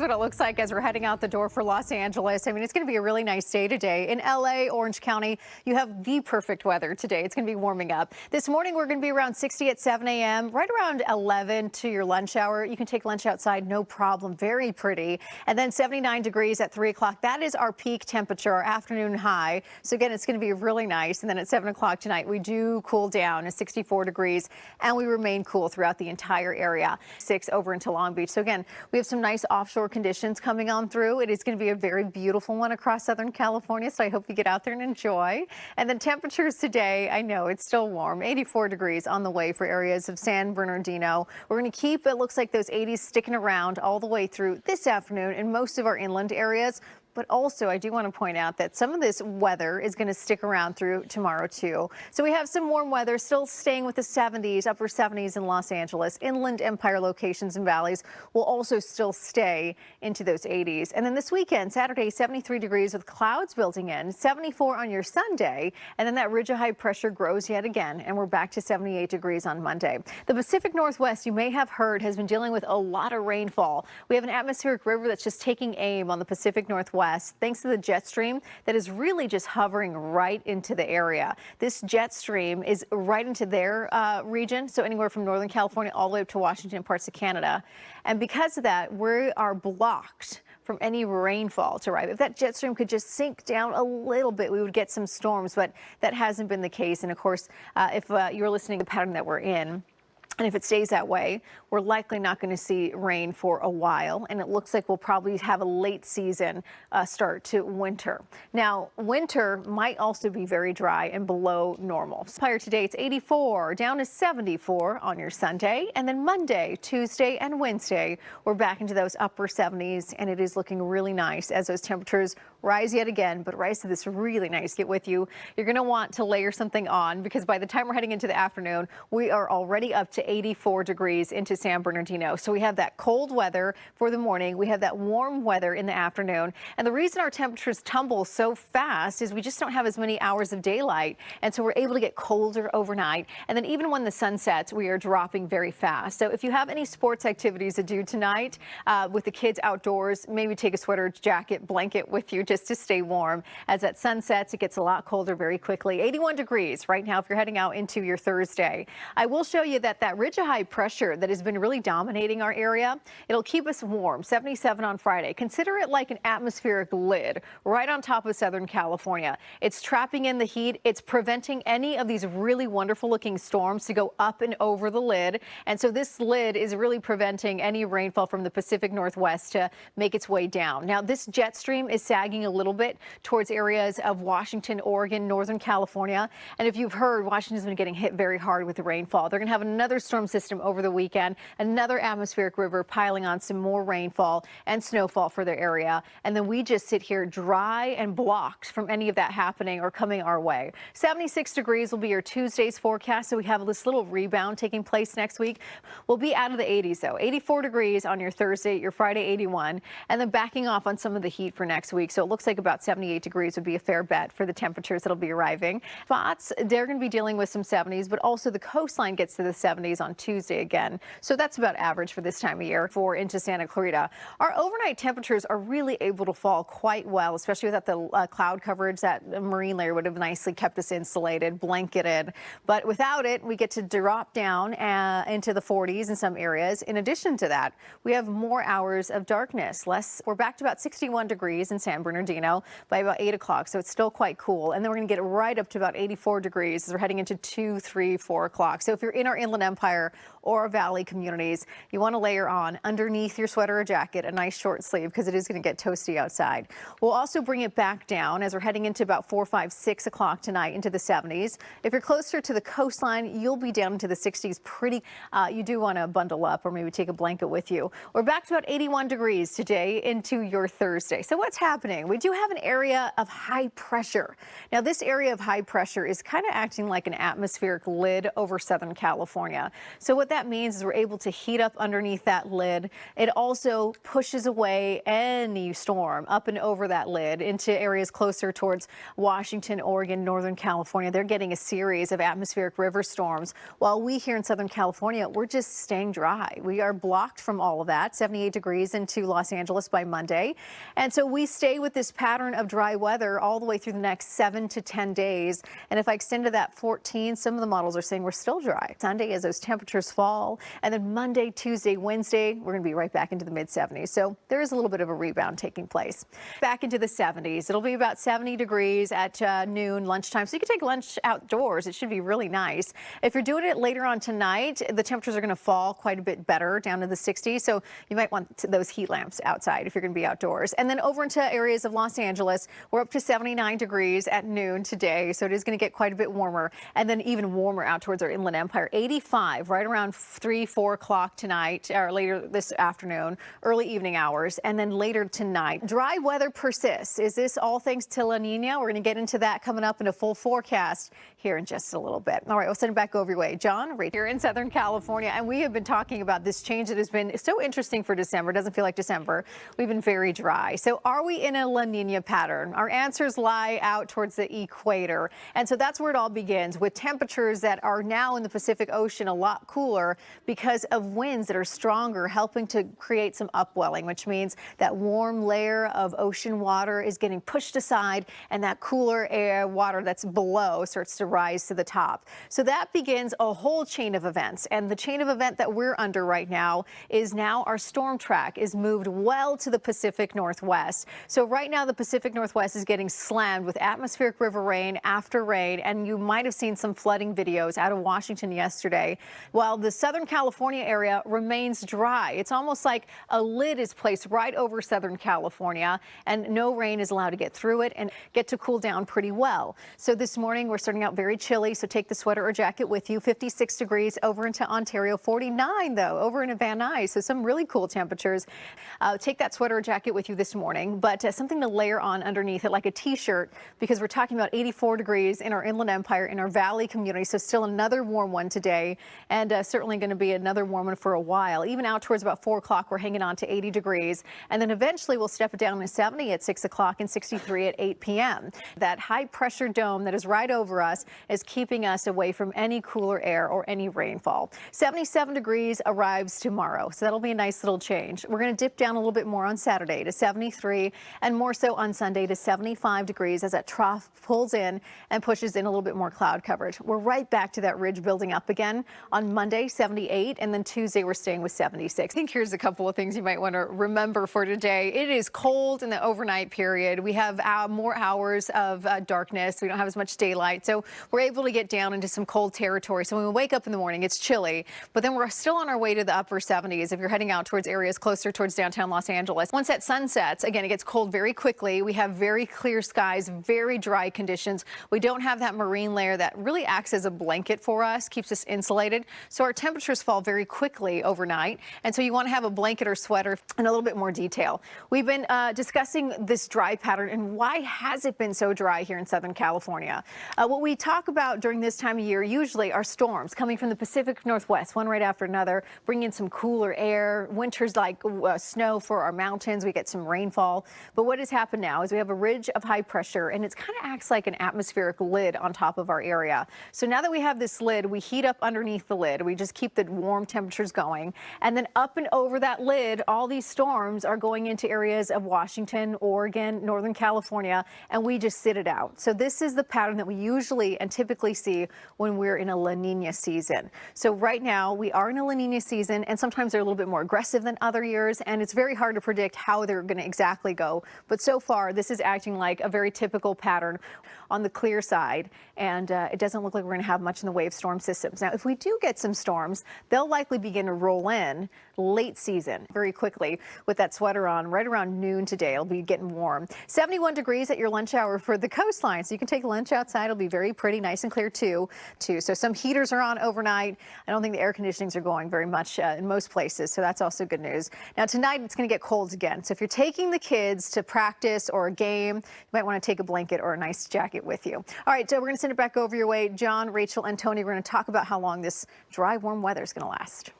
what it looks like as we're heading out the door for Los Angeles. I mean, it's going to be a really nice day today. In LA, Orange County, you have the perfect weather today. It's going to be warming up. This morning, we're going to be around 60 at 7 a.m., right around 11 to your lunch hour. You can take lunch outside, no problem. Very pretty. And then 79 degrees at 3 o'clock. That is our peak temperature, our afternoon high. So again, it's going to be really nice. And then at 7 o'clock tonight, we do cool down to 64 degrees, and we remain cool throughout the entire area. 6 over into Long Beach. So again, we have some nice offshore conditions coming on through. It is going to be a very beautiful one across Southern California, so I hope you get out there and enjoy. And the temperatures today, I know it's still warm, 84 degrees on the way for areas of San Bernardino. We're going to keep, it looks like, those 80s sticking around all the way through this afternoon in most of our inland areas. But also, I do want to point out that some of this weather is going to stick around through tomorrow, too. So we have some warm weather still staying with the 70s, upper 70s in Los Angeles. Inland Empire locations and valleys will also still stay into those 80s. And then this weekend, Saturday, 73 degrees with clouds building in, 74 on your Sunday. And then that ridge of high pressure grows yet again, and we're back to 78 degrees on Monday. The Pacific Northwest, you may have heard, has been dealing with a lot of rainfall. We have an atmospheric river that's just taking aim on the Pacific Northwest, thanks to the jet stream that is really just hovering right into the area. This jet stream is right into their region, so anywhere from Northern California all the way up to Washington and parts of Canada. And because of that, we are blocked from any rainfall to arrive. If that jet stream could just sink down a little bit, we would get some storms, but that hasn't been the case. And of course, if you're listening to the pattern that we're in, and if it stays that way, we're likely not going to see rain for a while. And it looks like we'll probably have a late season start to winter. Now, winter might also be very dry and below normal. Higher today, it's 84, down to 74 on your Sunday. And then Monday, Tuesday, and Wednesday, we're back into those upper 70s. And it is looking really nice as those temperatures rise yet again, but rise to this really nice get with you. You're going to want to layer something on, because by the time we're heading into the afternoon, we are already up to 84 degrees into San Bernardino. So we have that cold weather for the morning. We have that warm weather in the afternoon. And the reason our temperatures tumble so fast is we just don't have as many hours of daylight. And so we're able to get colder overnight. And then even when the sun sets, we are dropping very fast. So if you have any sports activities to do tonight with the kids outdoors, maybe take a sweater, jacket, blanket with you just to stay warm. As that sun sets, it gets a lot colder very quickly. 81 degrees right now if you're heading out into your Thursday. I will show you that ridge of high pressure that has been really dominating our area, it'll keep us warm. 77 on Friday. Consider it like an atmospheric lid right on top of Southern California. It's trapping in the heat. It's preventing any of these really wonderful looking storms to go up and over the lid. And so this lid is really preventing any rainfall from the Pacific Northwest to make its way down. Now, this jet stream is sagging a little bit towards areas of Washington, Oregon, Northern California. And if you've heard, Washington's been getting hit very hard with the rainfall. They're going to have another storm system over the weekend, another atmospheric river piling on some more rainfall and snowfall for their area. And then we just sit here dry and blocked from any of that happening or coming our way. 76 degrees will be your Tuesday's forecast. So we have this little rebound taking place next week. We'll be out of the 80s though. 84 degrees on your Thursday, your Friday 81, and then backing off on some of the heat for next week. So it looks like about 78 degrees would be a fair bet for the temperatures that'll be arriving. Spots, they're going to be dealing with some 70s, but also the coastline gets to the 70s on Tuesday again. So that's about average for this time of year for into Santa Clarita. Our overnight temperatures are really able to fall quite well, especially without the cloud coverage. That marine layer would have nicely kept us insulated, blanketed. But without it, we get to drop down into the 40s in some areas. In addition to that, we have more hours of darkness. We're back to about 61 degrees in San Bernardino by about 8 o'clock. So it's still quite cool. And then we're going to get right up to about 84 degrees as we're heading into 2, 3, 4 o'clock. So if you're in our Inland Empire or our valley communities, you want to layer on underneath your sweater or jacket a nice short sleeve, because it is going to get toasty outside. We'll also bring it back down as we're heading into about 4, 5, 6 o'clock tonight into the 70s. If you're closer to the coastline, you'll be down into the 60s pretty. You do want to bundle up or maybe take a blanket with you. We're back to about 81 degrees today into your Thursday. So what's happening? We do have an area of high pressure. Now, this area of high pressure is kind of acting like an atmospheric lid over Southern California. California. So what that means is we're able to heat up underneath that lid. It also pushes away any storm up and over that lid into areas closer towards Washington, Oregon, Northern California. They're getting a series of atmospheric river storms, while we here in Southern California, we're just staying dry. We are blocked from all of that. 78 degrees into Los Angeles by Monday. And so we stay with this pattern of dry weather all the way through the next 7 to 10 days. And if I extend to that 14, some of the models are saying we're still dry. Sunday, as those temperatures fall, and then Monday, Tuesday, Wednesday, we're going to be right back into the mid 70s. So there is a little bit of a rebound taking place. Back into the 70s. It'll be about 70 degrees at noon, lunchtime. So you can take lunch outdoors. It should be really nice. If you're doing it later on tonight, the temperatures are going to fall quite a bit better down to the 60s. So you might want those heat lamps outside if you're going to be outdoors. And then over into areas of Los Angeles, we're up to 79 degrees at noon today. So it is going to get quite a bit warmer, and then even warmer out towards our Inland Empire. 85 right around 3, 4 o'clock tonight, or later this afternoon, early evening hours, and then later tonight. Dry weather persists. Is this all thanks to La Niña? We're going to get into that coming up in a full forecast here in just a little bit. All right, we'll send it back over your way. John, right here in Southern California, and we have been talking about this change that has been so interesting for December. It doesn't feel like December. We've been very dry. So are we in a La Niña pattern? Our answers lie out towards the equator. And so that's where it all begins, with temperatures that are now in the Pacific Ocean a lot cooler because of winds that are stronger, helping to create some upwelling, which means that warm layer of ocean water is getting pushed aside, and that cooler air water that's below starts to rise to the top. So that begins a whole chain of events. And the chain of event that we're under right now is now our storm track is moved well to the Pacific Northwest. So right now the Pacific Northwest is getting slammed with atmospheric river rain after rain, and you might have seen some flooding videos out of Washington yesterday. While the Southern California area remains dry, it's almost like a lid is placed right over Southern California, and no rain is allowed to get through it and get to cool down pretty well. So this morning we're starting out very chilly, so take the sweater or jacket with you. 56 degrees over into Ontario, 49 though over in Van Nuys, so some really cool temperatures. Take that sweater or jacket with you this morning, but something to layer on underneath it like a t-shirt, because we're talking about 84 degrees in our Inland Empire, in our Valley community, so still another warm one today, and certainly going to be another warm one for a while. Even out towards about 4 o'clock, we're hanging on to 80 degrees, and then eventually we'll step it down to 70 at 6 o'clock and 63 at 8 p.m. That high pressure dome that is right over us is keeping us away from any cooler air or any rainfall. 77 degrees arrives tomorrow, so that'll be a nice little change. We're going to dip down a little bit more on Saturday to 73, and more so on Sunday to 75 degrees as that trough pulls in and pushes in a little bit more cloud coverage. We're right back to that ridge building up again on Monday, 78, and then Tuesday we're staying with 76. I think here's a couple of things you might want to remember for today. It is cold in the overnight period. We have more hours of darkness. We don't have as much daylight, so we're able to get down into some cold territory. So when we wake up in the morning, it's chilly, but then we're still on our way to the upper 70s if you're heading out towards areas closer towards downtown Los Angeles. Once that sun sets, again, it gets cold very quickly. We have very clear skies, very dry conditions. We don't have that marine layer that really acts as a blanket for us, keeps us insulated. So our temperatures fall very quickly overnight. And so you want to have a blanket or sweater. In a little bit more detail, we've been discussing this dry pattern and why has it been so dry here in Southern California. What we talk about during this time of year usually are storms coming from the Pacific Northwest, one right after another, bringing in some cooler air. Winter's like snow for our mountains. We get some rainfall. But what has happened now is we have a ridge of high pressure, and it kind of acts like an atmospheric lid on top of our area. So now that we have this lid, we heat up underneath the lid. We just keep the warm temperatures going. And then up and over that lid, all these storms are going into areas of Washington, Oregon, Northern California, and we just sit it out. So this is the pattern that we usually and typically see when we're in a La Niña season. So right now we are in a La Niña season, and sometimes they're a little bit more aggressive than other years, and it's very hard to predict how they're going to exactly go. But so far, this is acting like a very typical pattern on the clear side, and it doesn't look like we're going to have much in the way of storm systems. Now, if we do get some storms, they'll likely begin to roll in late season very quickly with that sweater on right around noon today. It'll be getting warm. 71 degrees at your lunch hour for the coastline, so you can take lunch outside. It'll be very pretty, nice and clear too. So some heaters are on overnight. I don't think the air conditionings are going very much in most places, so that's also good news. Now tonight it's going to get cold again, so if you're taking the kids to practice or a game, you might want to take a blanket or a nice jacket with you. All right, so we're going to send it back over your way. John, Rachel, and Tony, we're going to talk about how long this this dry, warm weather is going to last.